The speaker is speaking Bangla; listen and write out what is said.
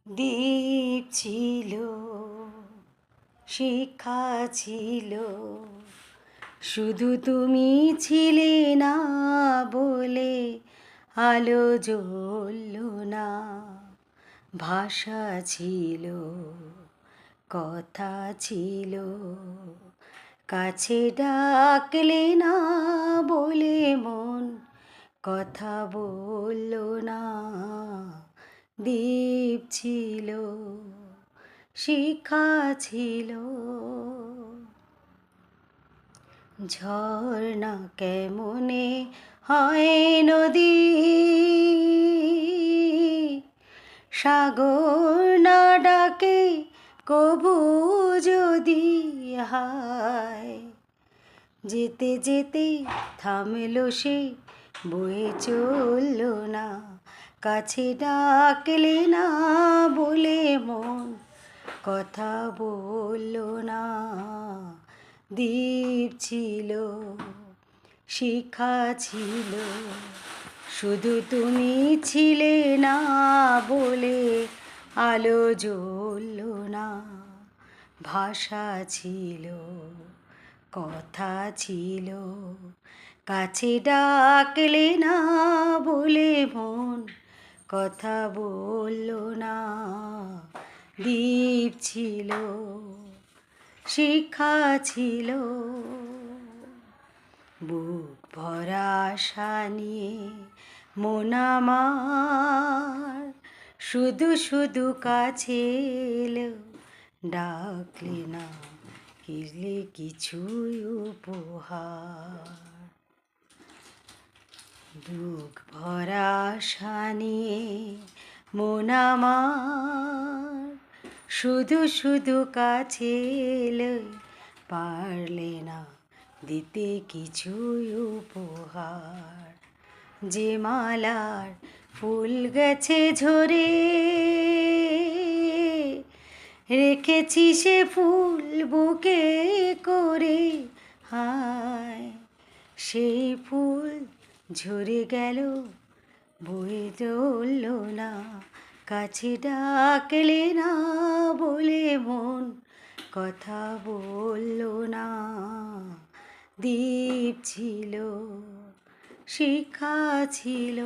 দ্বীপ ছিল, শিক্ষা ছিল, শুধু তুমি ছিলে না বলে আলো জ্বলল না। ভাষা ছিল, কথা ছিল, কাছে ডাকলে না বলে মন কথা বলল না। দ্বীপ ছিল, শিক্ষা ছিল। ঝর্ণা কেমনে হয় নদী, সাগর না ডাকে কবু যদি হায়। যেতে যেতে থামলো সে, বয়ে চলল না, কাছে ডাকলে না বলে মন কথা বলল না। দ্বীপ ছিল, শিক্ষা ছিল, শুধু তুমি ছিলে না বলে আলো জ্বলল না। ভাষা ছিল, কথা ছিল, কাছে ডাকলে না বলে মন কথা বলল না। দ্বীপ ছিল, শিক্ষা ছিল। বুক ভরা আশা নিয়ে মন আমার শুধু শুধু কাছে এলো, ডাকলে না কিনলে কিছুই উপহার। বুক ভরা আশা নিয়ে মন আমার শুধু শুধু কাছে এলো, পারলে না দিতে কিছুই উপহার। যে মালার ফুল গেছে ঝরে, রেখেছি সে ফুল বুকে করে, হায় সেই ফুল ঝরে গেল, বয়ে চলল না, কাছে ডাকলে না বলে মন কথা বলল না। দ্বীপ ছিল, শিক্ষা ছিল।